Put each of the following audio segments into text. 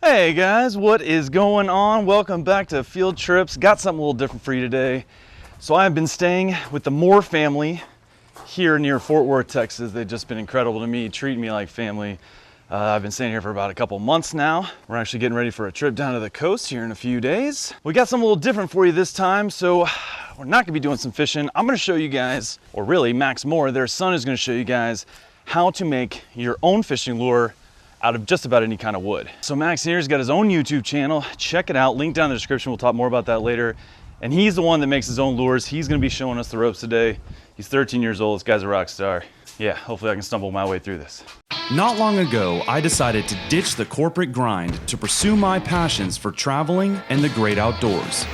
Hey guys, what is going on? Welcome back to Field Trips. Got something a little different for you today. So I've been staying with the Moore family here near Fort Worth, Texas. They've just been incredible to me, treating me like family. I've been staying here for about a couple months now. We're actually getting ready for a trip down to the coast here in a few days. We got something a little different for you this time, so we're not gonna be doing some fishing. I'm gonna show you guys, or really Max Moore, their son, is gonna show you guys how to make your own fishing lure out of just about any kind of wood. So Max here's got his own YouTube channel. Check it out, link down in the description. We'll talk more about that later. And he's the one that makes his own lures. He's gonna be showing us the ropes today. He's 13 years old, this guy's a rock star. Yeah, hopefully I can stumble my way through this. Not long ago, I decided to ditch the corporate grind to pursue my passions for traveling and the great outdoors.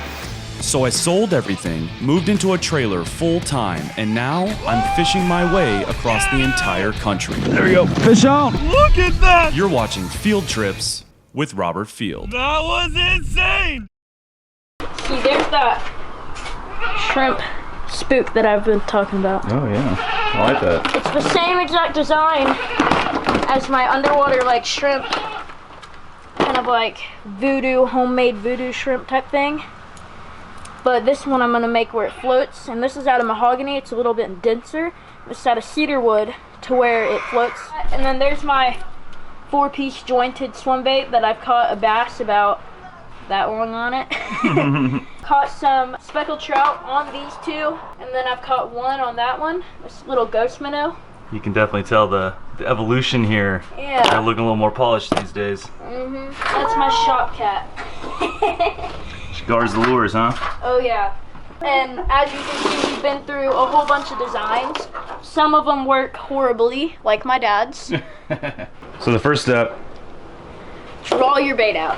So I sold everything, moved into a trailer full time, and now I'm fishing my way across the entire country. There we go, fish on. Look at that! You're watching Field Trips with Robert Field. That was insane! See, there's that shrimp spook that I've been talking about. Oh yeah, I like that. It's the same exact design as my underwater like shrimp, kind of like voodoo, homemade voodoo shrimp type thing. But this one I'm gonna make where it floats, and this is out of mahogany. It's a little bit denser. It's out of cedar wood to where it floats. And then there's my 4-piece jointed swim bait that I've caught a bass about that long on it. Caught some speckled trout on these two, and then I've caught one on that one, this little ghost minnow. You can definitely tell the evolution here. Yeah. They're looking a little more polished these days. That's my shop cat. She guards the lures, huh? Oh yeah. And as you can see, we've been through a whole bunch of designs. Some of them work horribly, like my dad's. So the first step. Draw your bait out.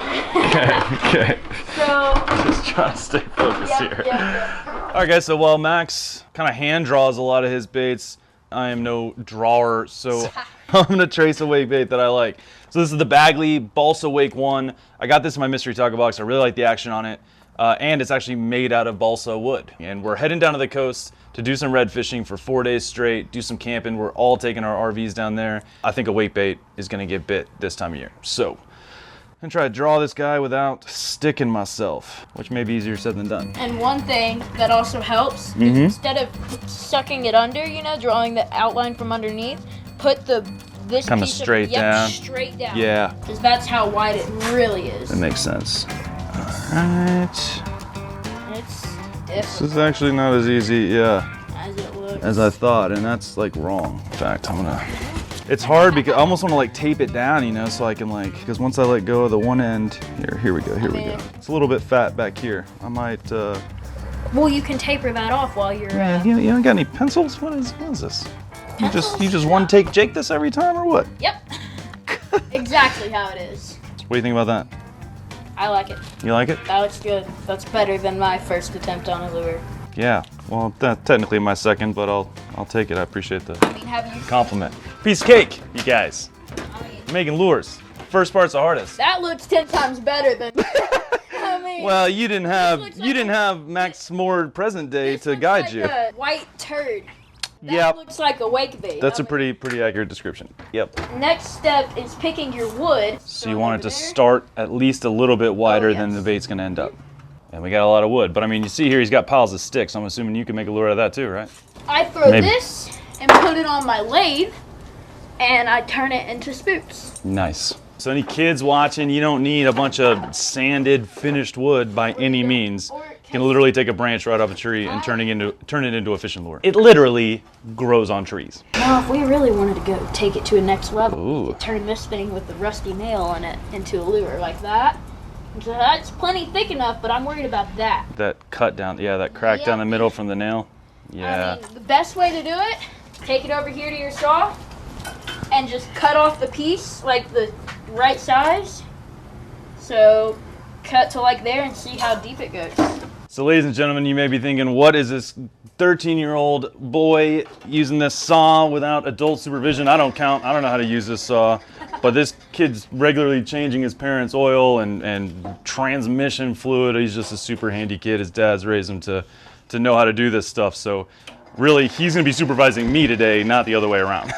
Okay. So, Just trying to stay focused here. yeah. All right, guys, so while Max kind of hand draws a lot of his baits, I am no drawer, so I'm gonna trace a wake bait that I like. So this is the Bagley Balsa Wake 1. I got this in my mystery tackle box. I really like the action on it. And it's actually made out of balsa wood. And we're heading down to the coast to do some red fishing for 4 days straight, do some camping. We're all taking our RVs down there. I think a wake bait is gonna get bit this time of year. So, I'm gonna try to draw this guy without sticking myself, which may be easier said than done. And one thing that also helps, is instead of sucking it under, you know, drawing the outline from underneath, put this Kinda piece straight down. straight down. Yeah. Because that's how wide it really is. That makes sense. All right. It's This different is actually not as easy, as it looks. as I thought, and that's like wrong. In fact, I'm gonna. It's hard because I almost want to like tape it down, you know, so I can like, because once I let go of the one end, here we go. It's a little bit fat back here. I might. Well, you can taper that off while you're. You don't got any pencils? What is this? You just one take Jake this every time or what? Yep. Exactly how it is. What do you think about that? I like it. You like it? That looks good. That's better than my first attempt on a lure. Yeah. Well, that's technically my second, but I'll take it. I appreciate the I mean, have you? compliment. Piece of cake, you guys. Making lures. First part's the hardest. That looks 10 times better than. I mean. Well, you didn't looks like have Max Moore present day this to looks guide like you. A white turd. That Yep. looks like a wake bait. That's a pretty accurate description. Yep. Next step is picking your wood. So you want it to start at least a little bit wider than the bait's gonna end up. And we got a lot of wood, but I mean, you see here he's got piles of sticks. I'm assuming you can make a lure out of that too, right? I throw Maybe. this and put it on my lathe, and I turn it into spooks. Nice. So any kids watching, you don't need a bunch of sanded, finished wood by any means. You can literally take a branch right off a tree and turn it into a fishing lure. It literally grows on trees. Now, if we really wanted to go take it to a next level, Ooh. we could turn this thing with the rusty nail on it into a lure like that. So that's plenty thick enough, but I'm worried about that. That cut down, yeah, that crack down the middle from the nail. Yeah. I mean, the best way to do it, take it over here to your saw and just cut off the piece like the right size. So cut to like there and see how deep it goes. So ladies and gentlemen, you may be thinking, what is this 13-year-old boy using this saw without adult supervision? I don't count. I don't know how to use this saw. But this kid's regularly changing his parents' oil and transmission fluid. He's just a super handy kid. His dad's raised him to know how to do this stuff. So really, he's going to be supervising me today, not the other way around.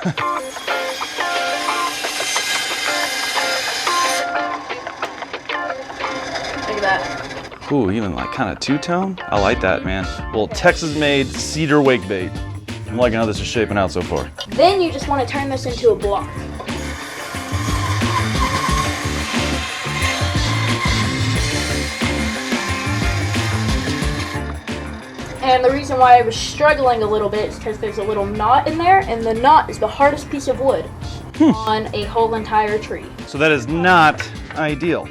that. Ooh, even like kind of two-tone? I like that, man. Little Texas-made cedar wake bait. I'm liking how this is shaping out so far. Then you just want to turn this into a block. And the reason why I was struggling a little bit is because there's a little knot in there, and the knot is the hardest piece of wood on a whole entire tree. So that is not ideal.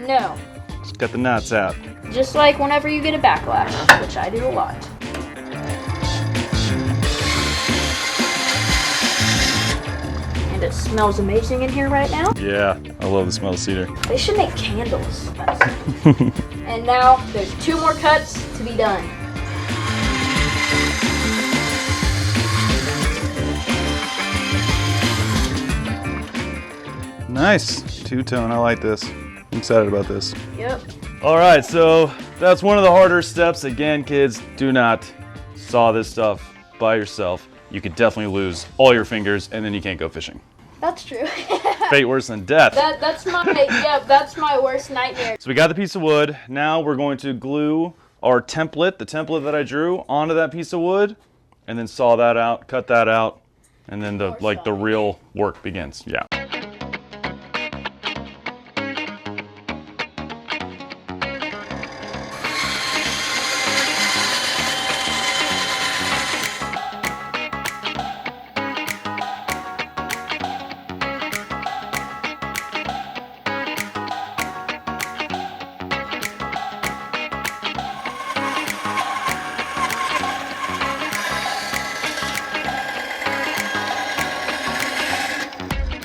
No. Just got the knots out. Just like whenever you get a backlash, which I do a lot. And it smells amazing in here right now. Yeah, I love the smell of cedar. They should make candles. And now there's 2 more cuts to be done. Nice. Two-tone, I like this. I'm excited about this. Yep. All right, so that's one of the harder steps. Again, kids, do not saw this stuff by yourself. You could definitely lose all your fingers and then you can't go fishing. That's true. Fate worse than death. That's my worst nightmare. So we got the piece of wood. Now we're going to glue our template, the template that I drew, onto that piece of wood, and then saw that out, cut that out, and then the real work begins. Yeah.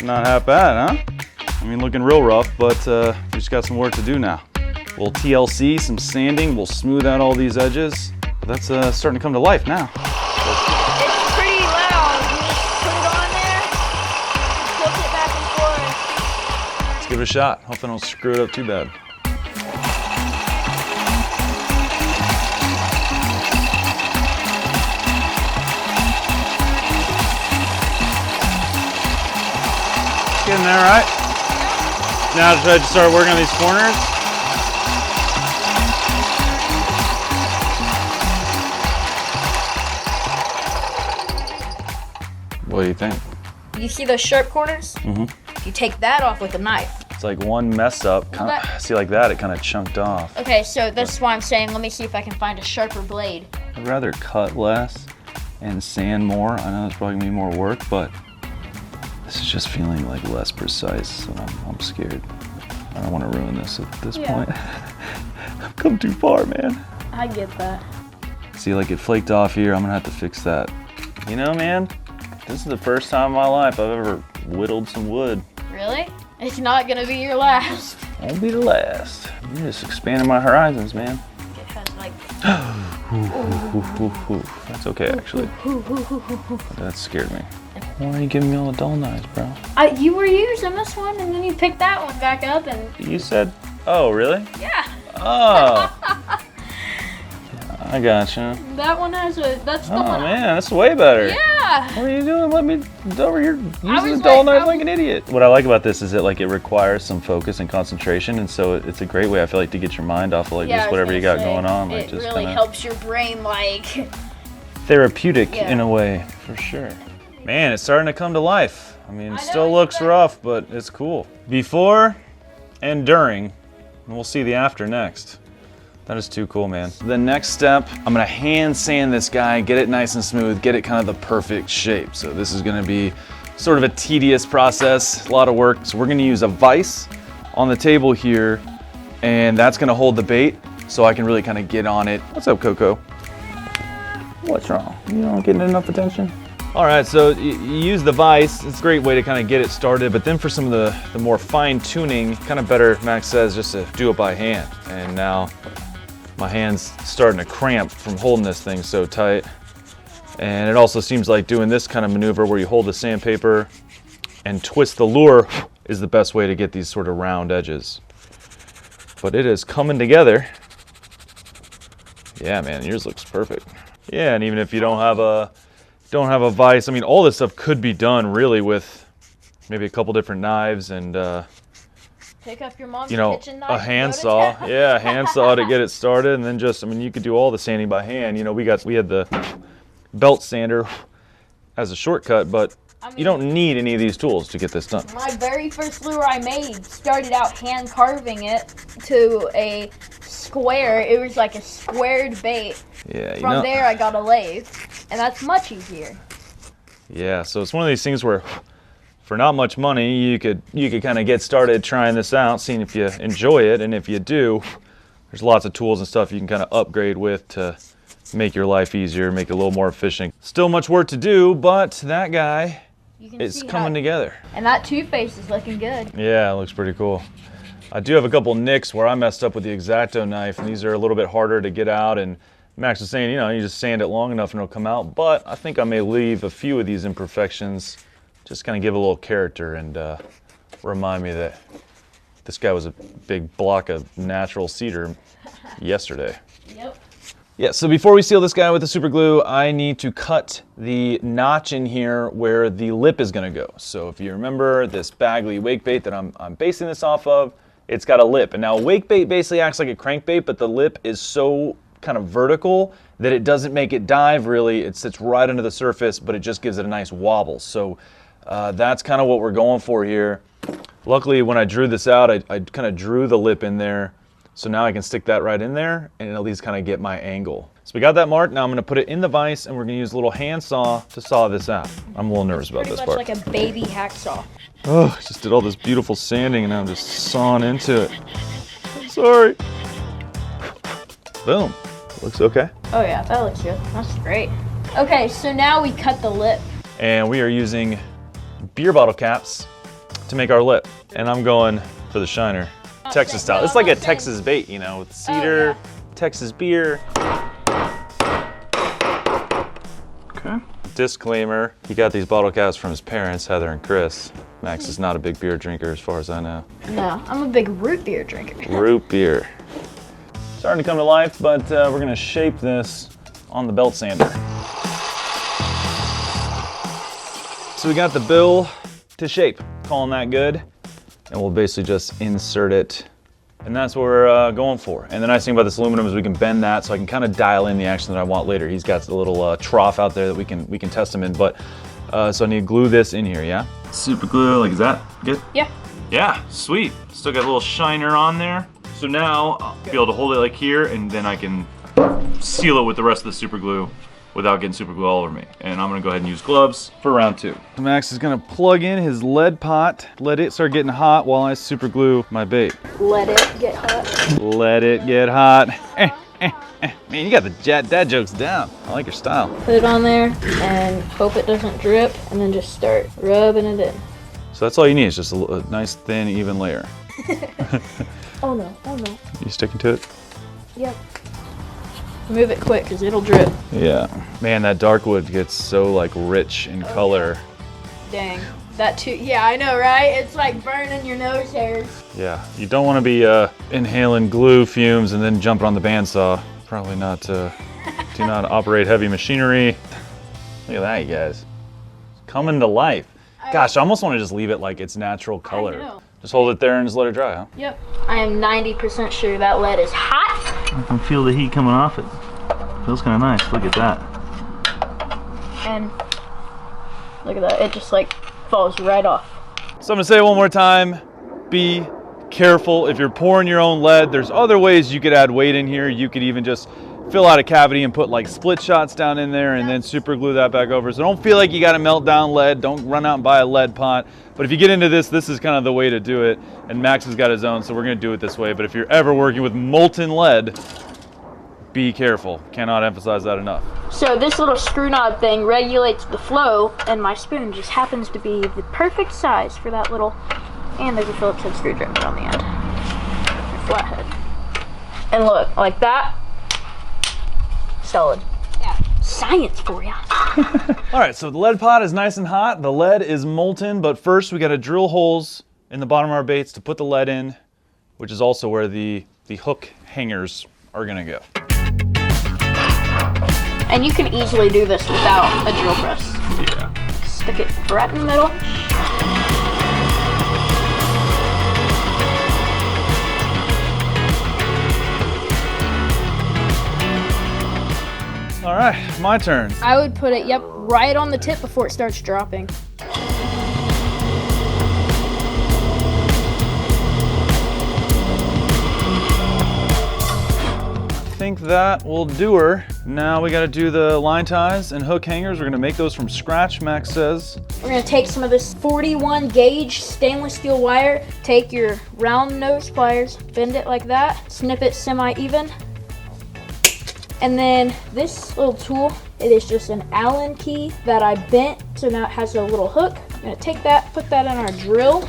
Not half bad, huh? I mean, looking real rough, but we just got some work to do now. A little TLC, some sanding, we'll smooth out all these edges. But that's starting to come to life now. It's pretty loud. You just put it on there, tilt it back and forth. Let's give it a shot. Hope I don't screw it up too bad. Getting there, right? Now to try to start working on these corners. What do you think? You see those sharp corners? Mm-hmm. You take that off with a knife. It's like one mess up. See, like that, it kind of chunked off. Okay, so that's why I'm saying, let me see if I can find a sharper blade. I'd rather cut less and sand more. I know it's probably gonna be more work, but this is just feeling like less precise, so I'm scared. I don't want to ruin this at this point. I've come too far, man. I get that. See, like it flaked off here. I'm gonna have to fix that. You know, man, this is the first time in my life I've ever whittled some wood. Really? It's not gonna be your last. Won't be the last. You're just expanding my horizons, man. It has like... That's okay, actually. That scared me. Why are you giving me all the dull knives, bro? You were using this one, and then you picked that one back up, and... You said, oh, really? Yeah. Oh. I gotcha. That one has a... That's the one. Oh, man, that's way better. Yeah. What are you doing? Let me over here using the dull knife like an idiot. What I like about this is that it requires some focus and concentration, and so it's a great way, I feel like, to get your mind off of just whatever you got going on. It just really helps your brain therapeutic in a way, for sure. Man, it's starting to come to life. I mean, it still looks rough, but it's cool. Before and during, and we'll see the after next. That is too cool, man. The next step, I'm gonna hand sand this guy, get it nice and smooth, get it kind of the perfect shape. So this is gonna be sort of a tedious process, a lot of work. So we're gonna use a vise on the table here, and that's gonna hold the bait so I can really kind of get on it. What's up, Coco? What's wrong? You don't getting enough attention? All right, so you use the vise. It's a great way to kind of get it started, but then for some of the more fine tuning, kind of better, Max says, just to do it by hand. And now my hand's starting to cramp from holding this thing so tight. And it also seems like doing this kind of maneuver where you hold the sandpaper and twist the lure is the best way to get these sort of round edges. But it is coming together. Yeah, man, yours looks perfect. Yeah, and even if you don't have a vise, I mean, all this stuff could be done really with maybe a couple different knives and Pick up your mom's you know, kitchen knife a and hand go to saw. town. Yeah, a hand saw to get it started, and then just, I mean, you could do all the sanding by hand. You know, we had the belt sander as a shortcut, but you don't need any of these tools to get this done. My very first lure I made started out hand carving it to a square. It was like a squared bait. Yeah, you From know. there I got a lathe, and that's much easier. Yeah, so it's one of these things where for not much money, you could kind of get started trying this out, seeing if you enjoy it, and if you do, there's lots of tools and stuff you can kind of upgrade with to make your life easier, make it a little more efficient. Still much work to do, but that guy is coming together. And that two-face is looking good. Yeah, it looks pretty cool. I do have a couple nicks where I messed up with the X-Acto knife, and these are a little bit harder to get out, and Max was saying, you know, you just sand it long enough and it'll come out, but I think I may leave a few of these imperfections, just kind of give a little character and remind me that this guy was a big block of natural cedar yesterday. Yep. Yeah, so before we seal this guy with the super glue, I need to cut the notch in here where the lip is gonna go. So if you remember this Bagley wake bait that I'm basing this off of, it's got a lip. And now a wake bait basically acts like a crankbait, but the lip is so kind of vertical that it doesn't make it dive really. It sits right under the surface, but it just gives it a nice wobble. So that's kind of what we're going for here. Luckily, when I drew this out, I kind of drew the lip in there. So now I can stick that right in there and at least kind of get my angle. So we got that marked. Now I'm gonna put it in the vise and we're gonna use a little hand saw to saw this out. I'm a little nervous about this part. Pretty much like a baby hacksaw. Oh, I just did all this beautiful sanding and now I'm just sawing into it. I'm sorry. Boom. Looks okay. Oh yeah, that looks good. That's great. Okay, so now we cut the lip. And we are using beer bottle caps to make our lip. And I'm going for the shiner. Texas style. It's like a Texas bait, you know, with cedar, Texas beer. Okay. Disclaimer, he got these bottle caps from his parents, Heather and Chris. Max is not a big beer drinker as far as I know. No, I'm a big root beer drinker. Root beer. Starting to come to life, but we're gonna shape this on the belt sander. So we got the bill to shape, calling that good. And we'll basically just insert it. And that's what we're going for. And the nice thing about this aluminum is we can bend that so I can kind of dial in the action that I want later. He's got a little trough out there that we can test him in, but so I need to glue this in here, yeah? Super glue, like is that good? Yeah. Yeah, sweet. Still got a little shiner on there. So now I'll be able to hold it like here and then I can seal it with the rest of the super glue without getting super glue all over me. And I'm gonna go ahead and use gloves for round 2. Max is gonna plug in his lead pot, let it start getting hot while I super glue my bait. Let it get hot. Let it get hot. Man, you got the dad jokes down. I like your style. Put it on there and hope it doesn't drip, and then just start rubbing it in. So that's all you need, is just a nice, thin, even layer. Oh no, oh no. You sticking to it? Yep. Move it quick, because it'll drip. Yeah. Man, that dark wood gets so like rich in color. Dang. That too, yeah, I know, right? It's like burning your nose hairs. Yeah, you don't want to be inhaling glue fumes and then jumping on the bandsaw. Probably not, do not operate heavy machinery. Look at that, you guys. Coming to life. Gosh, I almost want to just leave it like its natural color. I know. Just hold it there and just let it dry, huh? Yep. I am 90% sure that lead is hot. I can feel the heat coming off it. Feels kind of nice. Look at that. And look at that. It just like falls right off. So I'm gonna say it one more time. Be careful. If you're pouring your own lead, there's other ways you could add weight in here. You could even just fill out a cavity and put like split shots down in there and then super glue that back over. So don't feel like you gotta melt down lead. Don't run out and buy a lead pot. But if you get into this, this is kind of the way to do it. And Max has got his own, so we're gonna do it this way. But if you're ever working with molten lead, be careful. Cannot emphasize that enough. So this little screw knob thing regulates the flow, and my spoon just happens to be the perfect size for that little, and there's a Phillips head screwdriver on the end. Flathead. And look, like that, solid. Yeah, science for ya. All right, so the lead pot is nice and hot. The lead is molten, but first we gotta drill holes in the bottom of our baits to put the lead in, which is also where the hook hangers are gonna go. And you can easily do this without a drill press. Yeah. Stick it right in the middle. right, my turn. I would put it, yep, right on the tip before it starts dropping. I think that will do her. Now we gotta do the line ties and hook hangers. We're gonna make those from scratch, Max says. We're gonna take some of this 41 gauge stainless steel wire, take your round nose pliers, bend it like that, snip it semi-even. And then this little tool, it is just an Allen key that I bent, so now it has a little hook. I'm gonna take that, put that in our drill.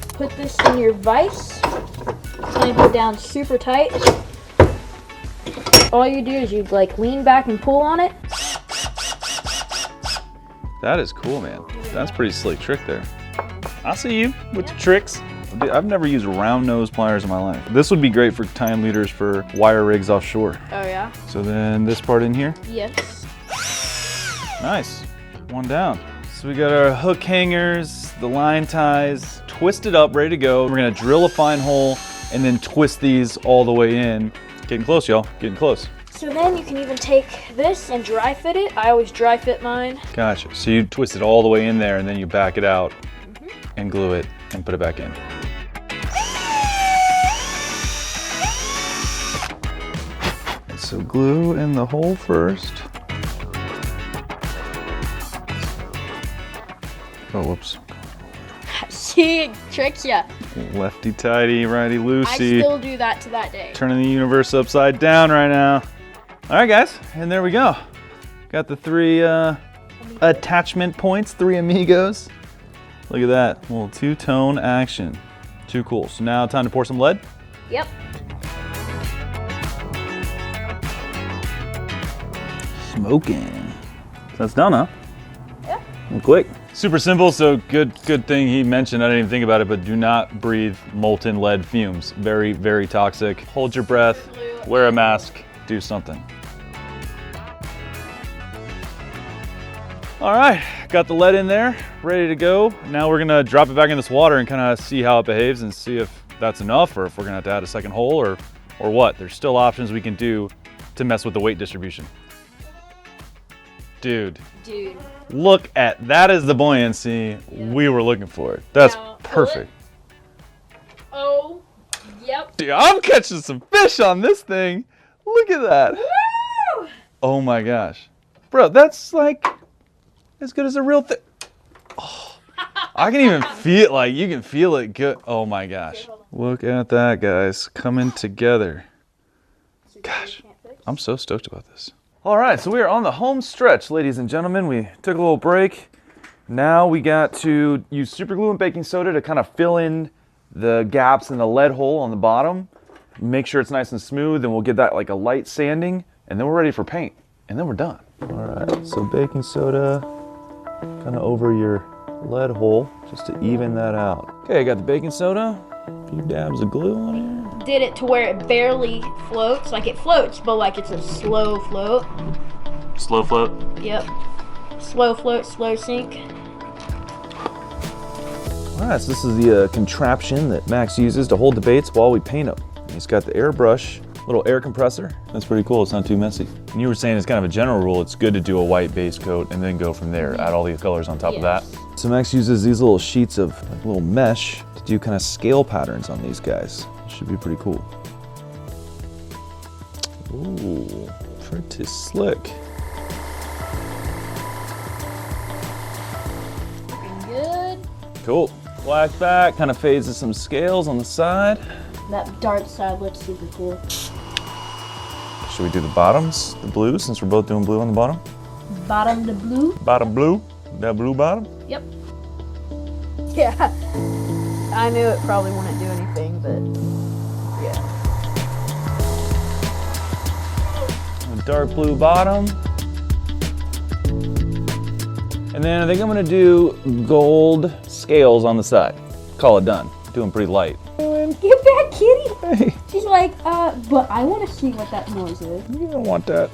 Put this in your vise, clamp it down super tight. All you do is you like lean back and pull on it. That is cool, man. That's a pretty slick trick there. I see you with the tricks. I've never used round nose pliers in my life. This would be great for tying leaders for wire rigs offshore. Oh yeah? So then this part in here. Yes. Nice, one down. So we got our hook hangers, the line ties, twisted up, ready to go. We're gonna drill a fine hole and then twist these all the way in. Getting close, y'all, getting close. So then you can even take this and dry fit it. I always dry fit mine. Gotcha, so you twist it all the way in there and then you back it out and glue it and put it back in. And so glue in the hole first. Oh, whoops. See, it tricks ya. Lefty tighty, righty I loosey. still do that to that day. Turning the universe upside down right now. All right, guys, and there we go. Got the three attachment points, three amigos. Look at that, little two-tone action. Too cool. So now time to pour some lead. Yep. Smoking. So that's done, huh? Yeah. Well, quick. Super simple, so good thing he mentioned, I didn't even think about it, but do not breathe molten lead fumes. Very, very toxic. Hold your breath, wear a mask, do something. All right, got the lead in there, ready to go. Now we're gonna drop it back in this water and kind of see how it behaves and see if that's enough or if we're gonna have to add a second hole or what. There's still options we can do to mess with the weight distribution. Dude. Look at that is the buoyancy we were looking for. That's Now, perfect. Oh, yep. Dude, I'm catching some fish on this thing. Look at that. Woo! Oh my gosh. Bro, that's like as good as a real thing. Oh, I can even feel like you can feel it good. Oh my gosh. Look at that, guys, coming together. Gosh, I'm so stoked about this. All right, so we are on the home stretch, ladies and gentlemen. We took a little break. Now we got to use super glue and baking soda to kind of fill in the gaps in the lead hole on the bottom. Make sure it's nice and smooth, and we'll give that like a light sanding, and then we're ready for paint, and then we're done. All right, so baking soda kind of over your lead hole just to even that out. Okay, I got the baking soda, a few dabs of glue on here. Did it to where it barely floats. Like it floats, but like it's a slow float. Slow float. Yep. Slow float, slow sink. All right, so this is the contraption that Max uses to hold the baits while we paint them. He's got the airbrush, little air compressor. That's pretty cool, it's not too messy. And you were saying it's kind of a general rule, it's good to do a white base coat and then go from there, add all these colors on top of that. So Max uses these little sheets of like, little mesh to do kind of scale patterns on these guys. Should be pretty cool. Ooh, pretty slick. Looking good. Cool. Black back, kind of fades to some scales on the side. That dark side looks super cool. Should we do the bottoms, the blue, since we're both doing blue on the bottom? Bottom the blue. Bottom blue, that blue bottom? Yep. Yeah. I knew it probably wouldn't do anything, but yeah. A dark blue bottom. And then I think I'm gonna do gold scales on the side. Call it done. Doing pretty light. Get back, kitty! Hey, She's like, but I want to see what that noise is. you don't want that.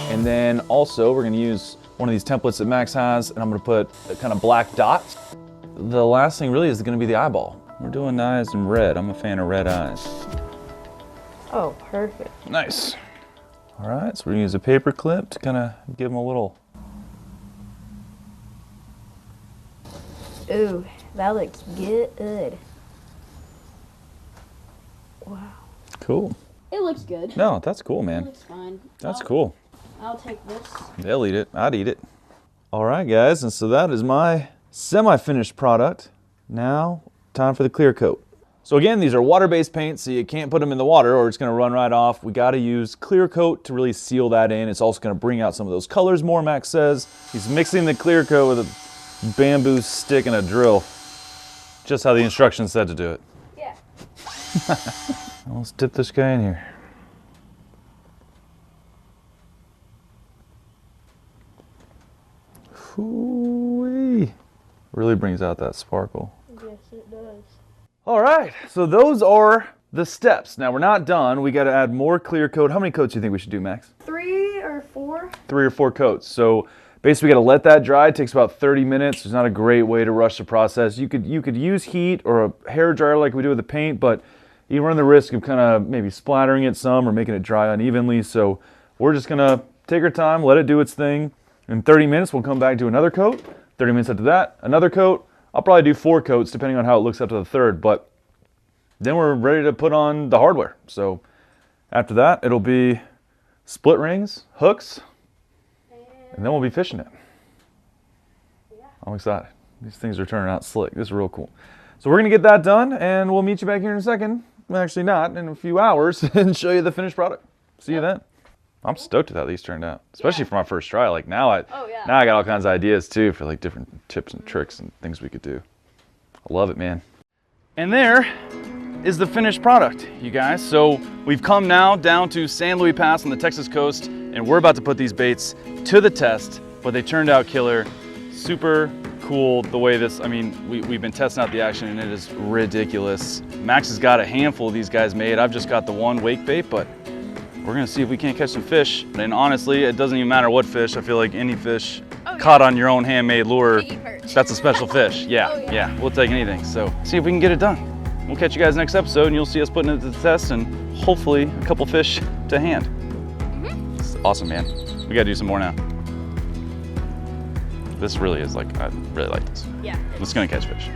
And then also we're gonna use one of these templates that Max has, and I'm gonna put a kind of black dots. The last thing really is gonna be the eyeball. We're doing eyes in red. I'm a fan of red eyes. Oh, perfect. Nice. All right, so we're gonna use a paper clip to kind of give them a little. Ooh, that looks good. Wow. Cool. It looks good. No, that's cool, It man. looks fine. That's cool. I'll take this. They'll eat it. I'd eat it. All right, guys, and so that is my semi-finished product. Now, time for the clear coat. So again, these are water-based paints, so you can't put them in the water or it's gonna run right off. We gotta use clear coat to really seal that in. It's also gonna bring out some of those colors more, Max says. He's mixing the clear coat with a bamboo stick and a drill. Just how the instructions said to do it. Yeah. Let's dip this guy in here. Ooh-wee. Really brings out that sparkle. Yes, it does. All right, so those are the steps. Now we're not done. We got to add more clear coat. How many coats do you think we should do, Max? 3 or 4? 3 or 4 coats. So basically, we got to let that dry. It takes about 30 minutes. It's not a great way to rush the process. You could use heat or a hair dryer like we do with the paint, but you run the risk of kind of maybe splattering it some or making it dry unevenly. So we're just gonna take our time, let it do its thing. In 30 minutes, we'll come back to another coat. 30 minutes after that, another coat. I'll probably do 4 coats depending on how it looks up to the third, but then we're ready to put on the hardware. So after that, it'll be split rings, hooks, and then we'll be fishing it. I'm excited. These things are turning out slick. This is real cool. So we're gonna get that done and we'll meet you back here in a second. Well, actually not, in a few hours and show you the finished product. See you then. I'm stoked at how these turned out, especially for my first try. Like now I got all kinds of ideas too for like different tips and tricks and things we could do. I love it, man. And there is the finished product, you guys. So we've come now down to San Luis Pass on the Texas coast, and we're about to put these baits to the test, but they turned out killer. Super cool the way this, I mean, we've been testing out the action and it is ridiculous. Max has got a handful of these guys made. I've just got the one wake bait, but we're gonna see if we can't catch some fish. And honestly, it doesn't even matter what fish. I feel like any fish caught on your own handmade lure, that's a special fish. Yeah, yeah, we'll take anything. So see if we can get it done. We'll catch you guys next episode and you'll see us putting it to the test and hopefully a couple fish to hand. It's awesome, man. We gotta do some more now. This really is like, I really like this. Yeah. It's gonna catch fish.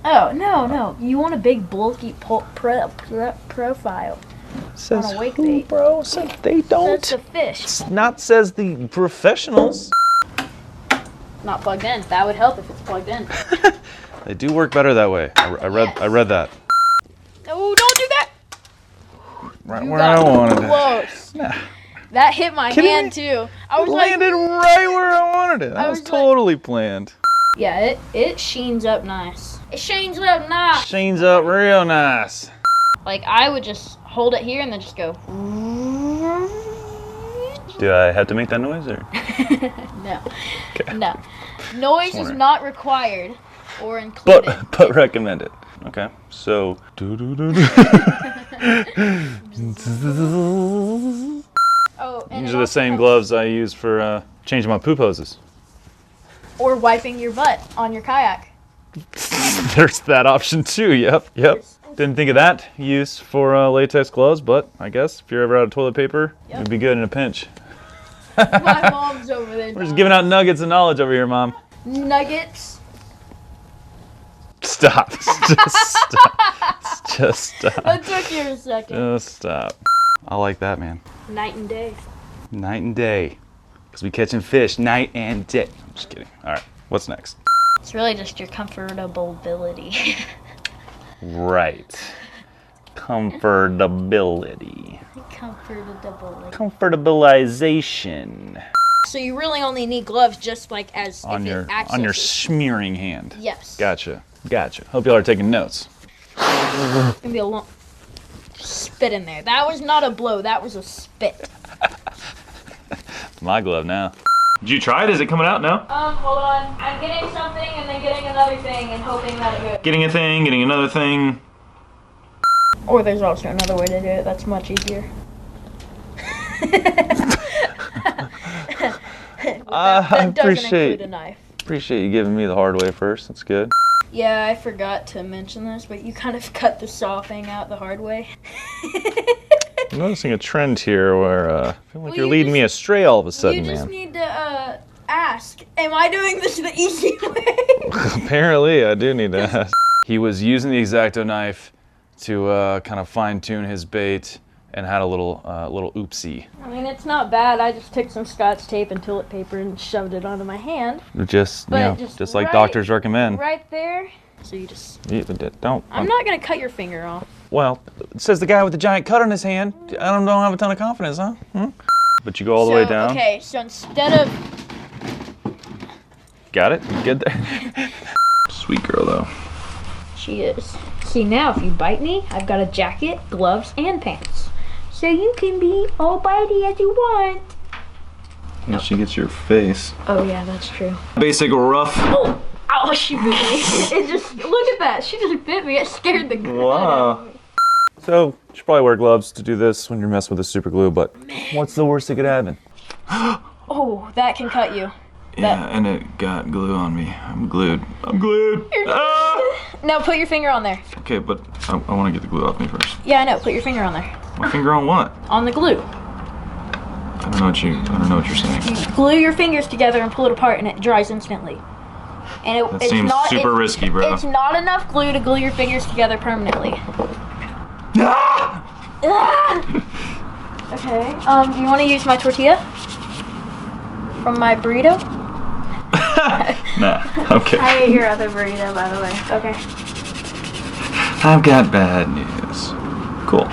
Oh, no. You want a big, bulky profile. Says on a wake who, bait. bro? Says they don't. That's a fish. It's not says the professionals. Not plugged in. That would help if it's plugged in. They do work better that way. I read that. No, don't do that. Right You where got I wanted it. close. Nah. That hit my Kidding hand me? too. I was Landed like, right where I wanted it. That I was was totally planned. yeah, it sheens up nice. It sheens up nice. Sheens up real nice. Like I would just hold it here and then just go. Do I have to make that noise or? No. Okay. No. Noise is wondering. not required or included. But recommended. Okay. So. Oh, and These it are the also same helps- gloves I use for changing my poop hoses. Or wiping your butt on your kayak. There's that option too. Yep. Didn't think of that use for latex gloves, but I guess if you're ever out of toilet paper, it'd be good in a pinch. My mom's over there. We're just giving out nuggets of knowledge over here, Mom. Nuggets. Stop. Just stop. Just stop. That took you a second. Just stop. I like that, man. Night and day. Night and day. Because we catching fish night and day. I'm just kidding. All right. What's next? It's really just your comfortability. Right. Comfortability. Comfortability. Comfortabilization. So you really only need gloves just like as On if your it accesses. smearing hand. Yes. Gotcha. Hope y'all are taking notes. It's gonna be a long spit in there. That was not a blow, that was a spit. It's my glove now. Did you try it? Is it coming out now? Hold on. I'm getting something and then getting another thing and hoping that it goes. Getting a thing, getting another thing. Or there's also another way to do it that's much easier. That doesn't include a knife. Appreciate you giving me the hard way first. That's good. Yeah, I forgot to mention this, but you kind of cut the saw thing out the hard way. I'm noticing a trend here where I feel like Well, you're you leading me astray all of a sudden, You just man. need to ask, am I doing this the easy way? Apparently, I do need to ask. He was using the X-Acto knife to kind of fine-tune his bait and had a little oopsie. I mean, it's not bad. I just took some Scotch tape and toilet paper and shoved it onto my hand. Just, you know, just like doctors recommend. Right there. So you just... Don't. I'm not going to cut your finger off. Well, it says the guy with the giant cut on his hand. I don't have a ton of confidence, huh? But you go all the way down. Okay, so instead of... Got it? You good there? Sweet girl, though. She is. See, now if you bite me, I've got a jacket, gloves, and pants. So you can be all bitey as you want. And she gets your face. Oh yeah, that's true. Basic rough. Oh, ow, she bit me. It just, look at that. She just bit me. It scared the crap out of me. So, you should probably wear gloves to do this when you're messing with the super glue, but what's the worst that could happen? Oh, that can cut you. Yeah, and it got glue on me. I'm glued. I'm glued. Ah! Now put your finger on there. Okay, but I want to get the glue off me first. Yeah, I know. Put your finger on there. My finger on what? On the glue. I don't know what you're saying. You glue your fingers together and pull it apart, and it dries instantly. And That seems super risky, bro. It's not enough glue to glue your fingers together permanently. Ah! Ah! Okay. Do you want to use my tortilla from my burrito? Nah. Okay. I ate your other burrito, by the way. Okay. I've got bad news. Cool.